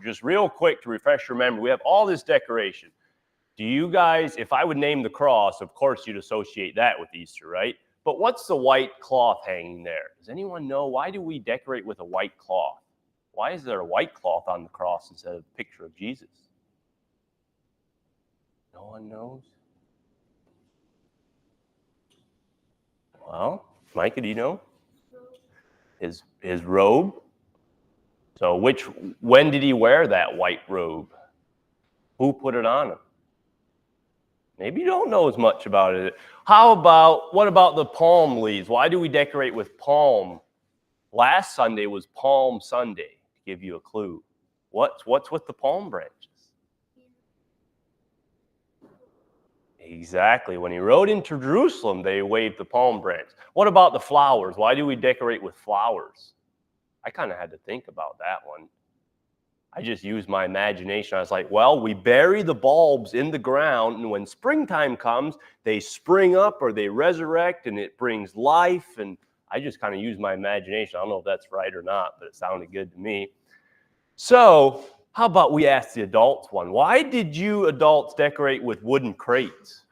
just real quick to refresh your memory, we have all this decoration. Do you guys, if I would name the cross, of course you'd associate that with Easter, right? But what's the white cloth hanging there? Does anyone know? Why do we decorate with a white cloth? Why is there a white cloth on the cross instead of a picture of Jesus? No one knows? Well, Micah, do you know? His robe. So when did he wear that white robe? Who put it on him? Maybe you don't know as much about it. What about the palm leaves? Why do we decorate with palm? Last Sunday was Palm Sunday, to give you a clue. What's with the palm branches? Exactly. When he rode into Jerusalem, they waved the palm branch. What about the flowers? Why do we decorate with flowers? I kind of had to think about that one. I just used my imagination. I was like, well, we bury the bulbs in the ground, and when springtime comes, they spring up or they resurrect, and it brings life. And I just kind of used my imagination. I don't know if that's right or not, but it sounded good to me. So how about we ask the adults one? Why did you adults decorate with wooden crates?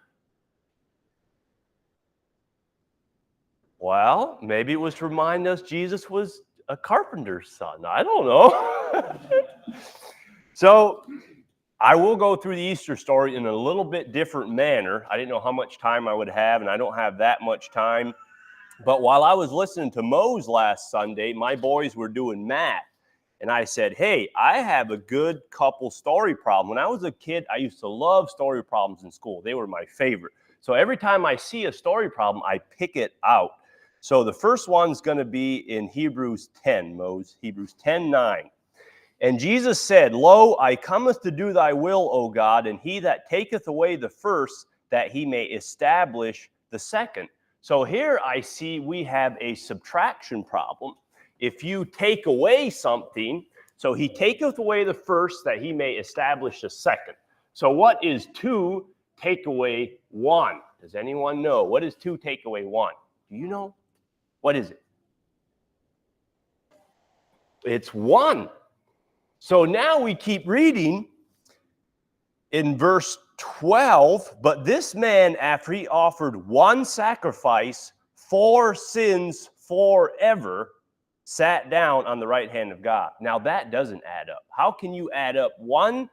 Well, maybe it was to remind us Jesus was a carpenter's son. I don't know. So I will go through the Easter story in a little bit different manner. I didn't know how much time I would have, and I don't have that much time. But while I was listening to Mose last Sunday, my boys were doing math. And I said, hey, I have a good couple story problem. When I was a kid, I used to love story problems in school. They were my favorite. So every time I see a story problem, I pick it out. So the first one's going to be in Hebrews 10, Mose, Hebrews 10:9. And Jesus said, Lo, I cometh to do thy will, O God, and he that taketh away the first, that he may establish the second. So here I see we have a subtraction problem. If you take away something, so he taketh away the first, that he may establish the second. So what is 2 take away 1? Does anyone know? What is 2 take away 1? Do you know? What is it? It's 1. So now we keep reading in verse 12. But this man, after he offered one sacrifice for sins forever, sat down on the right hand of God. Now that doesn't add up. How can you add up one?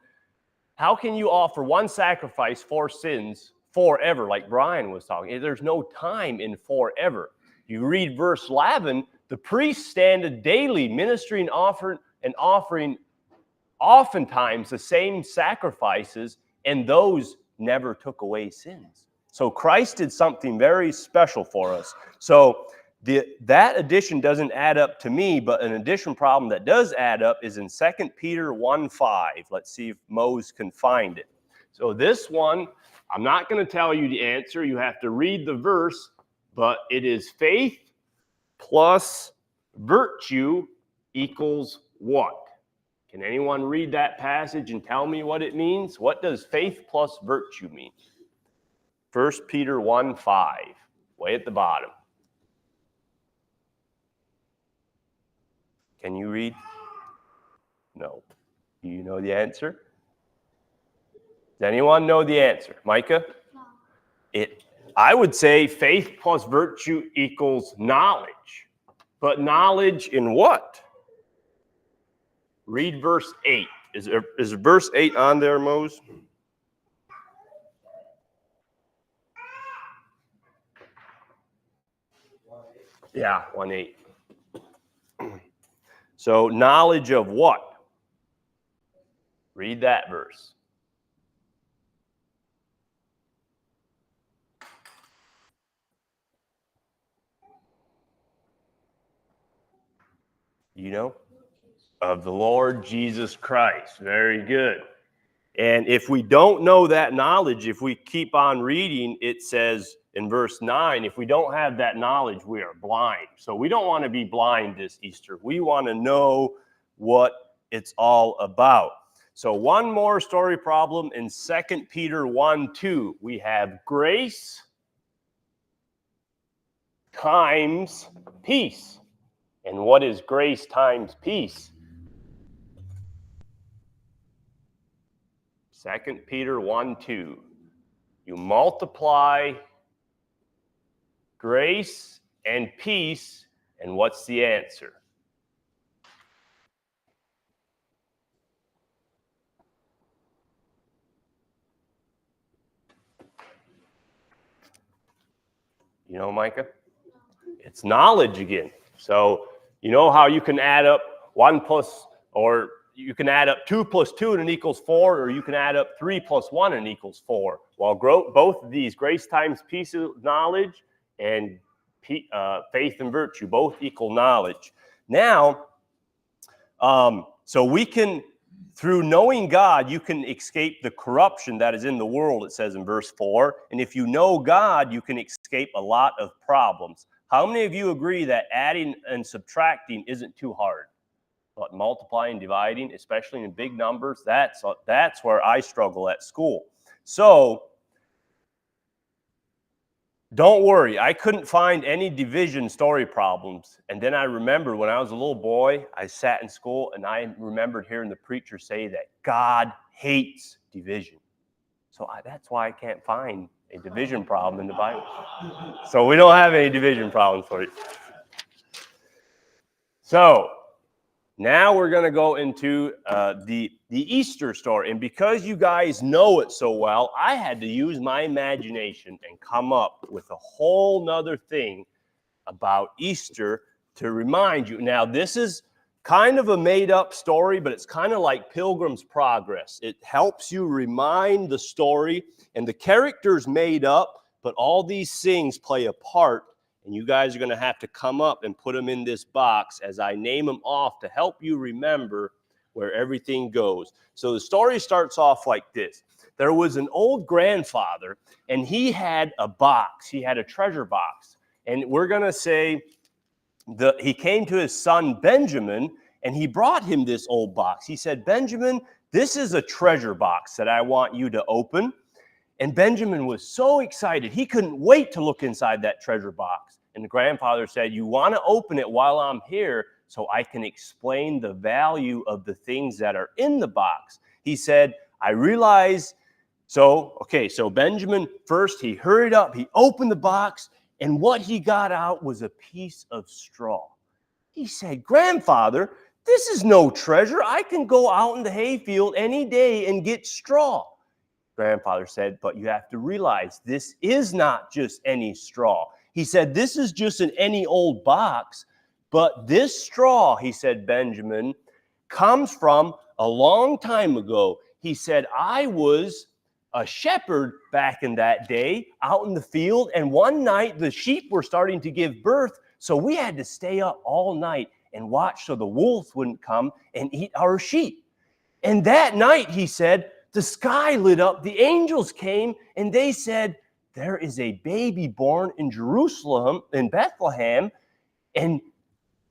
How can you offer one sacrifice for sins forever, like Brian was talking? There's no time in forever. You read verse 11, the priest standeth daily ministering, offering oftentimes the same sacrifices, and those never took away sins. So Christ did something very special for us. So that addition doesn't add up to me, but an addition problem that does add up is in 2 Peter 1:5. Let's see if Mose can find it. So this one, I'm not going to tell you the answer. You have to read the verse, but it is faith plus virtue equals what? Can anyone read that passage and tell me what it means? What does faith plus virtue mean? 1 Peter 1:5, way at the bottom. Can you read? No. Do you know the answer? Does anyone know the answer? Micah? No. I would say faith plus virtue equals knowledge. But knowledge in what? Read verse 8. Is verse 8 on there, Mose? Yeah, 1:8. So knowledge of what? Read that verse. You know? Of the Lord Jesus Christ. Very good. And if we don't know that knowledge, if we keep on reading, it says in verse 9, if we don't have that knowledge, we are blind. So we don't want to be blind this Easter. We want to know what it's all about. So one more story problem in 2 Peter 1:2. We have grace times peace. And what is grace times peace? 2 Peter 1:2. You multiply grace and peace, and what's the answer? You know, Micah? It's knowledge again. So you know how you can add up 1 plus, or you can add up 2 plus 2 and it equals 4, or you can add up 3 plus 1 and it equals 4. Well, both of these, grace times peace of knowledge and faith and virtue, both equal knowledge. Now, so we can, through knowing God, you can escape the corruption that is in the world, it says in verse 4. And if you know God, you can escape a lot of problems. How many of you agree that adding and subtracting isn't too hard? But multiplying, dividing, especially in big numbers, that's where I struggle at school. So don't worry, I couldn't find any division story problems. And then I remember when I was a little boy, I sat in school and I remembered hearing the preacher say that God hates division. So that's why I can't find a division problem in the Bible. So we don't have any division problems for you. So now we're going to go into the Easter story. And because you guys know it so well, I had to use my imagination and come up with a whole nother thing about Easter to remind you. Now, this is kind of a made-up story, but it's kind of like Pilgrim's Progress. It helps you remind the story, and the characters made up, but all these things play a part. And you guys are going to have to come up and put them in this box as I name them off to help you remember where everything goes. So the story starts off like this. There was an old grandfather, and he had a box. He had a treasure box. And we're going to say he came to his son Benjamin, and he brought him this old box. He said, Benjamin, this is a treasure box that I want you to open. And Benjamin was so excited. He couldn't wait to look inside that treasure box. And the grandfather said, you want to open it while I'm here so I can explain the value of the things that are in the box. He said, I realize. So Benjamin, first he hurried up. He opened the box. And what he got out was a piece of straw. He said, Grandfather, this is no treasure. I can go out in the hayfield any day and get straw. Grandfather said, but you have to realize this is not just any straw. He said, this is just an any old box, but this straw, he said, Benjamin, comes from a long time ago. He said, I was a shepherd back in that day out in the field, and one night the sheep were starting to give birth, so we had to stay up all night and watch so the wolves wouldn't come and eat our sheep. And that night, he said, the sky lit up, the angels came, and they said, there is a baby born in Jerusalem, in Bethlehem, and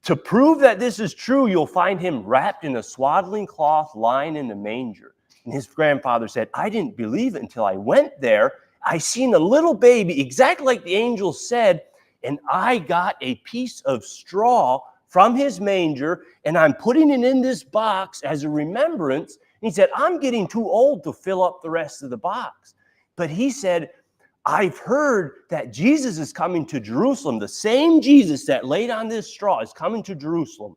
to prove that this is true, you'll find him wrapped in a swaddling cloth lying in a manger. And his grandfather said, I didn't believe it until I went there. I seen a little baby, exactly like the angel said, and I got a piece of straw from his manger, and I'm putting it in this box as a remembrance. And he said, I'm getting too old to fill up the rest of the box. But he said, I've heard that Jesus is coming to Jerusalem. The same Jesus that laid on this straw is coming to Jerusalem.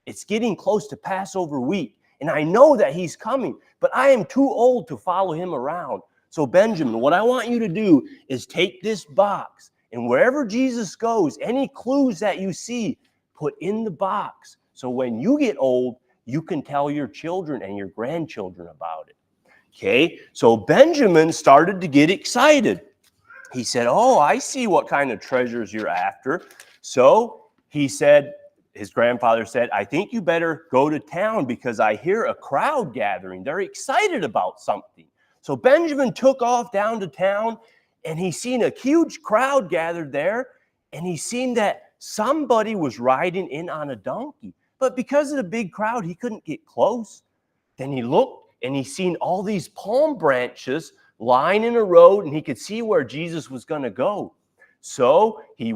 It's getting close to Passover week, and I know that he's coming, but I am too old to follow him around. So Benjamin, what I want you to do is take this box, and wherever Jesus goes, any clues that you see, put in the box. So when you get old, you can tell your children and your grandchildren about it. Okay, so Benjamin started to get excited. He said, oh, I see what kind of treasures you're after. So he said, his grandfather said, I think you better go to town because I hear a crowd gathering. They're excited about something. So Benjamin took off down to town, and he seen a huge crowd gathered there, and he seen that somebody was riding in on a donkey. But because of the big crowd, he couldn't get close. Then he looked, and he seen all these palm branches lying in a road, and he could see where Jesus was going to go. So he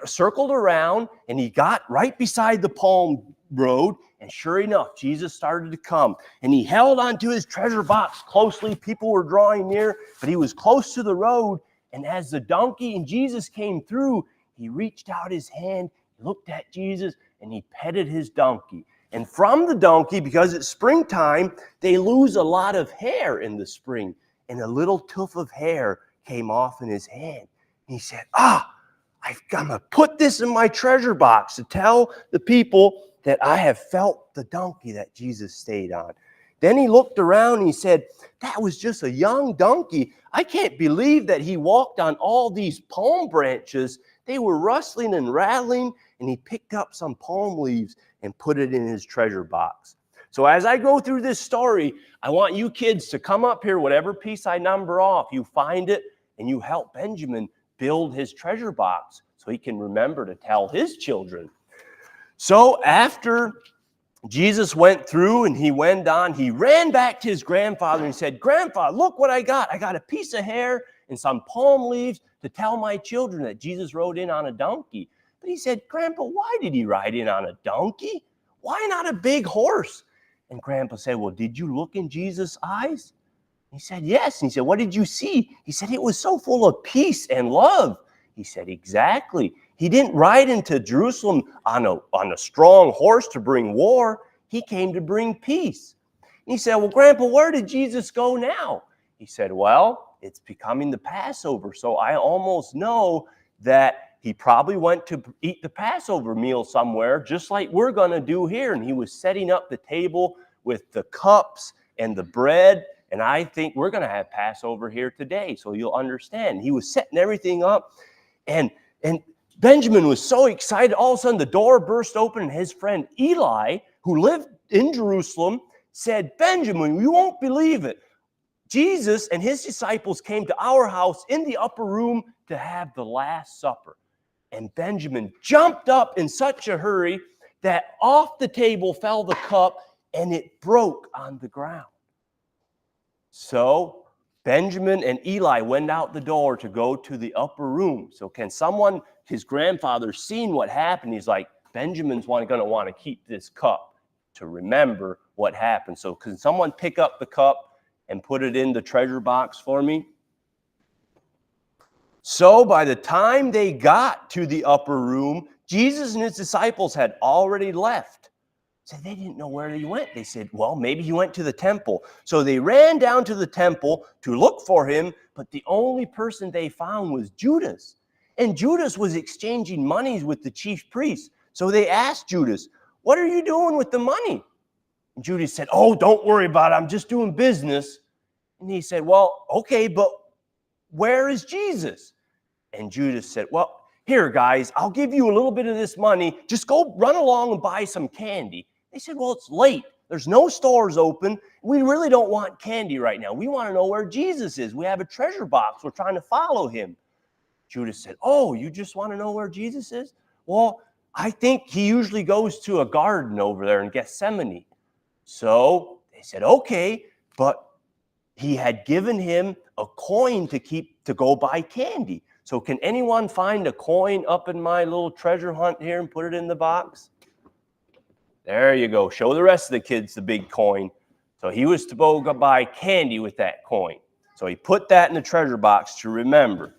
circled around, and he got right beside the palm road. And sure enough, Jesus started to come. And he held onto his treasure box closely. People were drawing near, but he was close to the road. And as the donkey and Jesus came through, he reached out his hand, looked at Jesus, and he petted his donkey. And from the donkey, because it's springtime, they lose a lot of hair in the spring. And a little tuft of hair came off in his hand. And he said, I'm going to put this in my treasure box to tell the people that I have felt the donkey that Jesus stayed on. Then he looked around and he said, that was just a young donkey. I can't believe that he walked on all these palm branches. They were rustling and rattling, and he picked up some palm leaves and put it in his treasure box. So as I go through this story, I want you kids to come up here, whatever piece I number off, you find it, and you help Benjamin build his treasure box so he can remember to tell his children. So after Jesus went through and he went on, he ran back to his grandfather and said, Grandfather, look what I got. I got a piece of hair and some palm leaves to tell my children that Jesus rode in on a donkey. But he said, Grandpa, why did he ride in on a donkey? Why not a big horse? And Grandpa said, well, did you look in Jesus' eyes? He said, yes. And he said, what did you see? He said, it was so full of peace and love. He said, exactly. He didn't ride into Jerusalem on a strong horse to bring war. He came to bring peace. And he said, well, Grandpa, where did Jesus go now? He said, well, it's becoming the Passover. So I almost know that he probably went to eat the Passover meal somewhere, just like we're going to do here. And he was setting up the table with the cups and the bread. And I think we're going to have Passover here today, so you'll understand. He was setting everything up. And Benjamin was so excited. All of a sudden, the door burst open, and his friend Eli, who lived in Jerusalem, said, Benjamin, you won't believe it. Jesus and his disciples came to our house in the upper room to have the Last Supper. And Benjamin jumped up in such a hurry that off the table fell the cup, and it broke on the ground. So Benjamin and Eli went out the door to go to the upper room. So can someone, his grandfather, seen what happened? He's like, Benjamin's going to want to keep this cup to remember what happened. So can someone pick up the cup and put it in the treasure box for me? So by the time they got to the upper room, Jesus and his disciples had already left. So they didn't know where he went. They said, well, maybe he went to the temple. So they ran down to the temple to look for him, but the only person they found was Judas. And Judas was exchanging monies with the chief priests. So they asked Judas, what are you doing with the money? And Judas said, oh, don't worry about it. I'm just doing business. And he said, well, okay, but where is Jesus? And Judas said, well, here, guys, I'll give you a little bit of this money. Just go run along and buy some candy. They said, well, it's late. There's no stores open. We really don't want candy right now. We want to know where Jesus is. We have a treasure box. We're trying to follow him. Judas said, oh, you just want to know where Jesus is? Well, I think he usually goes to a garden over there in Gethsemane. So they said, okay, but he had given him a coin to go buy candy. So can anyone find a coin up in my little treasure hunt here and put it in the box? There you go. Show the rest of the kids the big coin. So he was to go buy candy with that coin. So he put that in the treasure box to remember.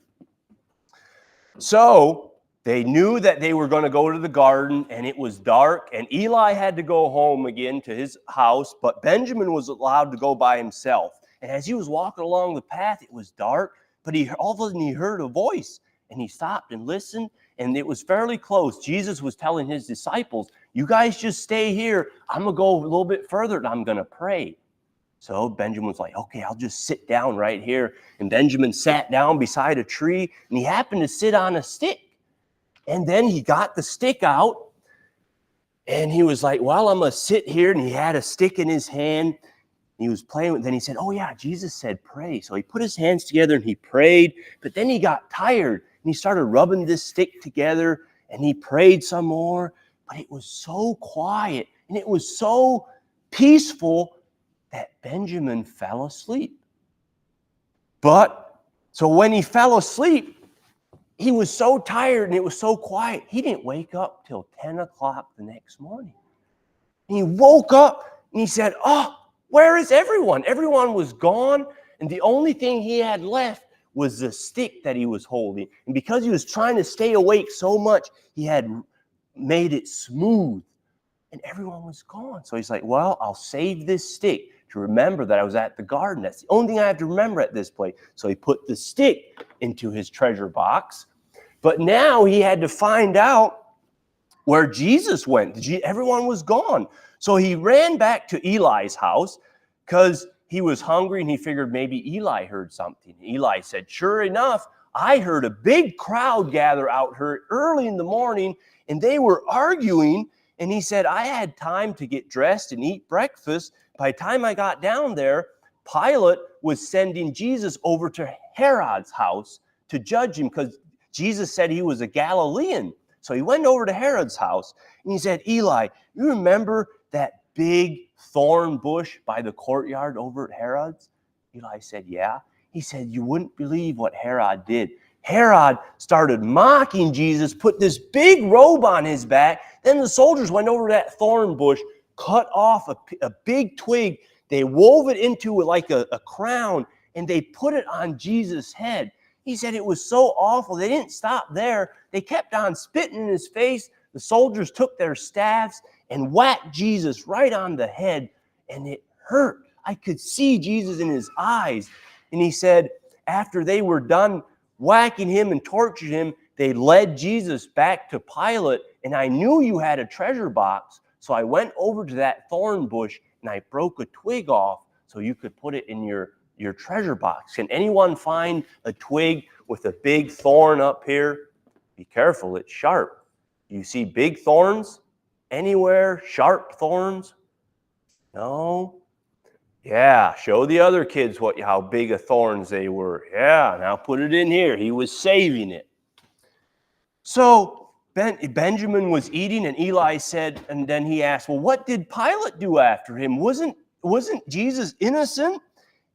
So they knew that they were going to go to the garden, and it was dark, and Eli had to go home again to his house, but Benjamin was allowed to go by himself. And as he was walking along the path, it was dark, but all of a sudden he heard a voice, and he stopped and listened, and it was fairly close. Jesus was telling his disciples, you guys just stay here. I'm going to go a little bit further, and I'm going to pray. So Benjamin was like, okay, I'll just sit down right here. And Benjamin sat down beside a tree, and he happened to sit on a stick. And then he got the stick out, and he was like, well, I'm going to sit here. And he had a stick in his hand. He was playing with it. Then he said, oh, yeah, Jesus said pray. So he put his hands together, and he prayed. But then he got tired, and he started rubbing this stick together, and he prayed some more. But it was so quiet, and it was so peaceful that Benjamin fell asleep. But so when he fell asleep, he was so tired and it was so quiet, he didn't wake up till 10 o'clock the next morning. And he woke up and he said, oh, where is everyone? Everyone was gone. And the only thing he had left was the stick that he was holding. And because he was trying to stay awake so much, he had made it smooth. And everyone was gone. So he's like, well, I'll save this stick to remember that I was at the garden. That's the only thing I have to remember at this place. So he put the stick into his treasure box. But now he had to find out where Jesus went. Everyone was gone. So he ran back to Eli's house because he was hungry and he figured maybe Eli heard something. Eli said, sure enough, I heard a big crowd gather out here early in the morning and they were arguing. And he said, I had time to get dressed and eat breakfast. By the time I got down there, Pilate was sending Jesus over to Herod's house to judge him because Jesus said he was a Galilean. So he went over to Herod's house and he said, Eli, you remember that big thorn bush by the courtyard over at Herod's? Eli said, yeah. He said, you wouldn't believe what Herod did. Herod started mocking Jesus, put this big robe on his back. Then the soldiers went over to that thorn bush, cut off a big twig. They wove it into like a crown and they put it on Jesus' head. He said it was so awful. They didn't stop there. They kept on spitting in his face. The soldiers took their staffs and whacked Jesus right on the head, and it hurt. I could see Jesus in his eyes. And he said, after they were done whacking him and torturing him, they led Jesus back to Pilate, and I knew you had a treasure box, so I went over to that thorn bush, and I broke a twig off so you could put it in your treasure box. Can anyone find a twig with a big thorn up here? Be careful, it's sharp. You see big thorns anywhere? Sharp thorns? No? Yeah, show the other kids how big of thorns they were. Yeah, now put it in here. He was saving it. So Benjamin was eating, and Eli said, and then he asked, well, what did Pilate do after him? Wasn't Jesus innocent?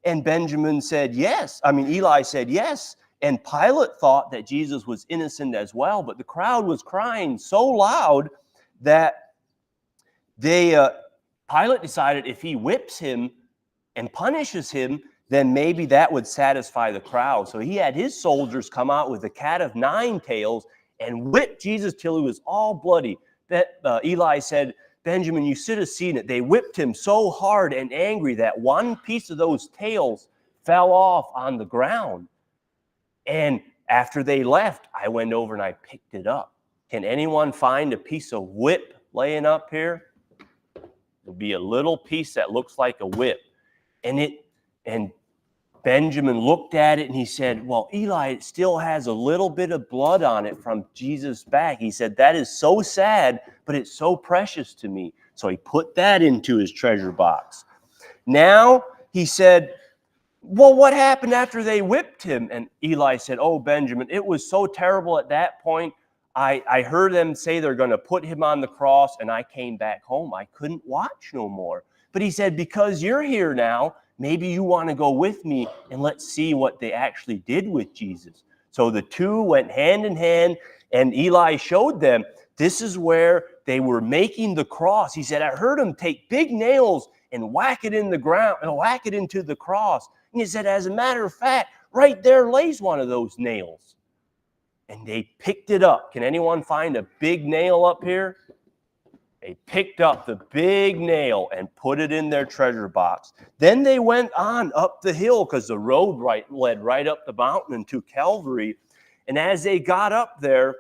And Benjamin said, yes. Eli said, yes. And Pilate thought that Jesus was innocent as well. But the crowd was crying so loud that Pilate decided if he whips him and punishes him, then maybe that would satisfy the crowd. So he had his soldiers come out with a cat of 9 tails and whip Jesus till he was all bloody. Eli said, Benjamin, you should have seen it. They whipped him so hard and angry that one piece of those tails fell off on the ground. And after they left, I went over and I picked it up. Can anyone find a piece of whip laying up here? It'll be a little piece that looks like a whip. And Benjamin looked at it and he said, well, Eli, it still has a little bit of blood on it from Jesus' back. He said, that is so sad, but it's so precious to me. So he put that into his treasure box. Now he said, well, what happened after they whipped him? And Eli said, oh, Benjamin, it was so terrible at that point. I heard them say they're going to put him on the cross, and I came back home. I couldn't watch no more. But he said, because you're here now, maybe you want to go with me and let's see what they actually did with Jesus. So the two went hand in hand, and Eli showed them this is where they were making the cross. He said, I heard them take big nails and whack it in the ground and whack it into the cross. And he said, as a matter of fact, right there lays one of those nails. And they picked it up. Can anyone find a big nail up here? They picked up the big nail and put it in their treasure box. Then they went on up the hill because the road led right up the mountain into Calvary. And as they got up there,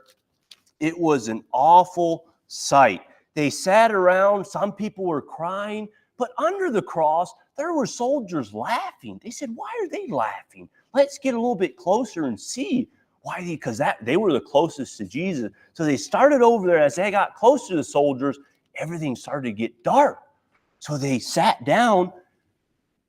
it was an awful sight. They sat around. Some people were crying. But under the cross, there were soldiers laughing. They said, why are they laughing? Let's get a little bit closer and see. Why? Because they were the closest to Jesus. So they started over there. As they got close to the soldiers, everything started to get dark. So they sat down,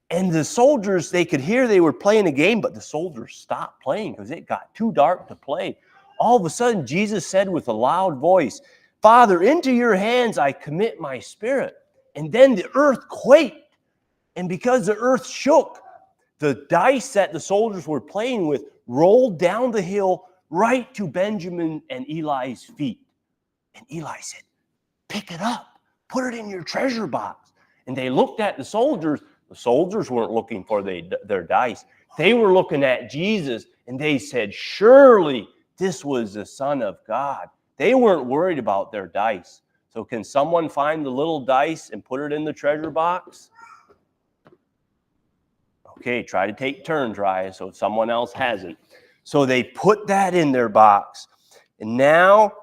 and the soldiers, they could hear they were playing a game, but the soldiers stopped playing because it got too dark to play. All of a sudden, Jesus said with a loud voice, Father, into your hands I commit my spirit. And then the earth quaked. And because the earth shook, the dice that the soldiers were playing with rolled down the hill right to Benjamin and Eli's feet. And Eli said, pick it up. Put it in your treasure box. And they looked at the soldiers. The soldiers weren't looking for their dice. They were looking at Jesus, and they said, surely this was the Son of God. They weren't worried about their dice. So can someone find the little dice and put it in the treasure box? Okay, try to take turns, Ryan, so someone else hasn't. So they put that in their box. And now,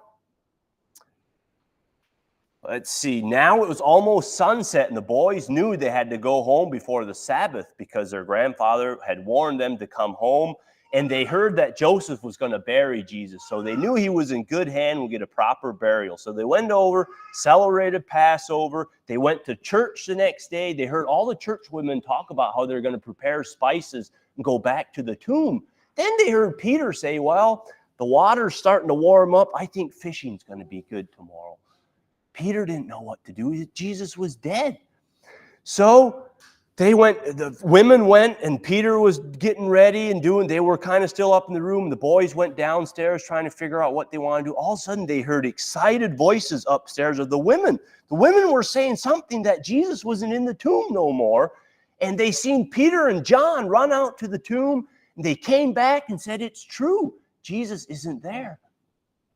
let's see, now it was almost sunset, and the boys knew they had to go home before the Sabbath because their grandfather had warned them to come home. And they heard that Joseph was going to bury Jesus. So they knew he was in good hand and would get a proper burial. So they went over, celebrated Passover. They went to church the next day. They heard all the church women talk about how they're going to prepare spices and go back to the tomb. Then they heard Peter say, well, the water's starting to warm up. I think fishing's going to be good tomorrow. Peter didn't know what to do. Jesus was dead. So the women went, and Peter was getting ready and they were kind of still up in the room. The boys went downstairs trying to figure out what they want to do. All of a sudden, they heard excited voices upstairs of the women. The women were saying something that Jesus wasn't in the tomb no more. And they seen Peter and John run out to the tomb, and they came back and said, it's true. Jesus isn't there.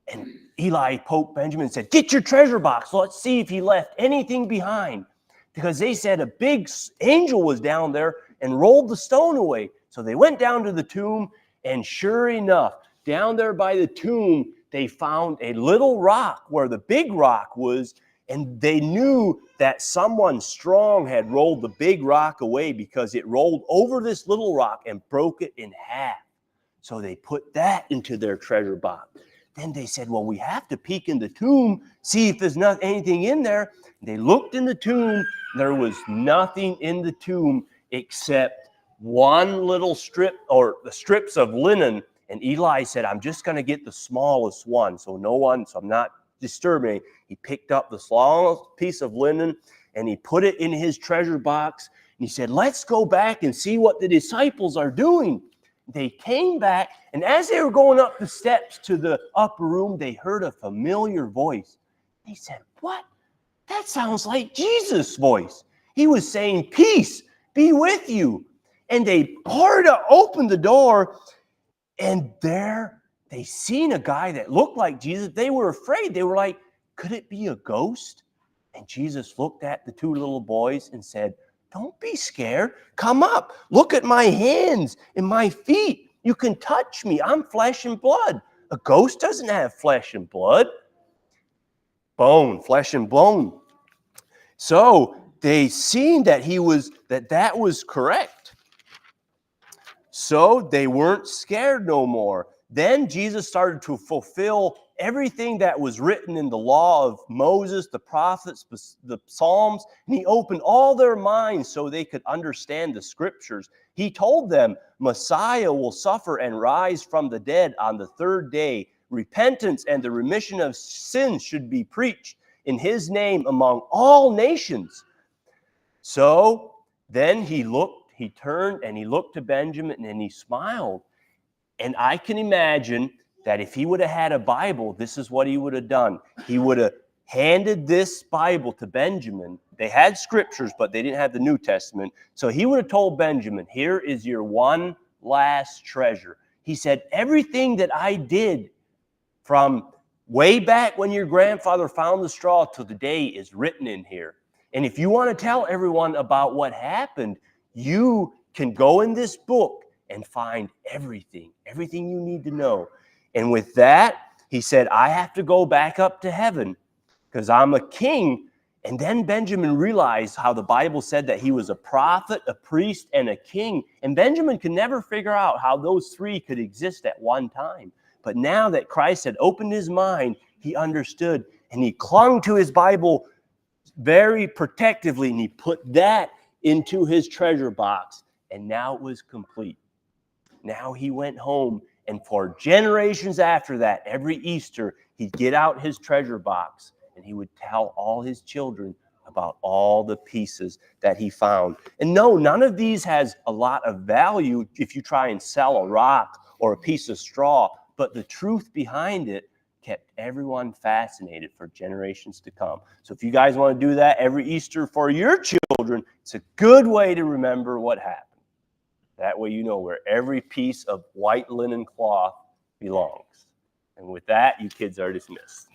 And Eli poked Benjamin and said, get your treasure box. Let's see if he left anything behind. Because they said a big angel was down there and rolled the stone away. So they went down to the tomb, and sure enough, down there by the tomb, they found a little rock where the big rock was, and they knew that someone strong had rolled the big rock away because it rolled over this little rock and broke it in half. So they put that into their treasure box. Then they said, well, we have to peek in the tomb, see if there's not anything in there. They looked in the tomb. There was nothing in the tomb except one little strip, or the strips of linen. And Eli said, I'm just going to get the smallest one. So I'm not disturbing it. He picked up the smallest piece of linen, and he put it in his treasure box. And he said, let's go back and see what the disciples are doing. They came back, and as they were going up the steps to the upper room, they heard a familiar voice. They said, what? That sounds like Jesus' voice. He was saying, peace be with you. And they hurried to open the door, and there they seen a guy that looked like Jesus. They were afraid. They were like, could it be a ghost? And Jesus looked at the two little boys and said, don't be scared. Come up. Look at my hands and my feet. You can touch me. I'm flesh and blood. A ghost doesn't have flesh and blood. Bone, flesh and bone. So they seen that that was correct. So they weren't scared no more. Then Jesus started to fulfill everything that was written in the law of Moses, the prophets, the Psalms, and he opened all their minds so they could understand the scriptures. He told them, Messiah will suffer and rise from the dead on the third day. Repentance and the remission of sins should be preached in his name among all nations. So then he turned and he looked to Benjamin and he smiled. And I can imagine that if he would have had a Bible, this is what he would have done. He would have handed this Bible to Benjamin. They had scriptures, but they didn't have the New Testament. So he would have told Benjamin, here is your one last treasure. He said, everything that I did from way back when your grandfather found the straw to today is written in here. And if you want to tell everyone about what happened, you can go in this book and find everything you need to know. And with that, he said, I have to go back up to heaven because I'm a king. And then Benjamin realized how the Bible said that he was a prophet, a priest, and a king. And Benjamin could never figure out how those three could exist at one time. But now that Christ had opened his mind, he understood, and he clung to his Bible very protectively, and he put that into his treasure box. And now it was complete. Now he went home. And for generations after that, every Easter, he'd get out his treasure box and he would tell all his children about all the pieces that he found. And no, none of these has a lot of value if you try and sell a rock or a piece of straw, but the truth behind it kept everyone fascinated for generations to come. So if you guys want to do that every Easter for your children, it's a good way to remember what happened. That way you know where every piece of white linen cloth belongs. And with that, you kids are dismissed.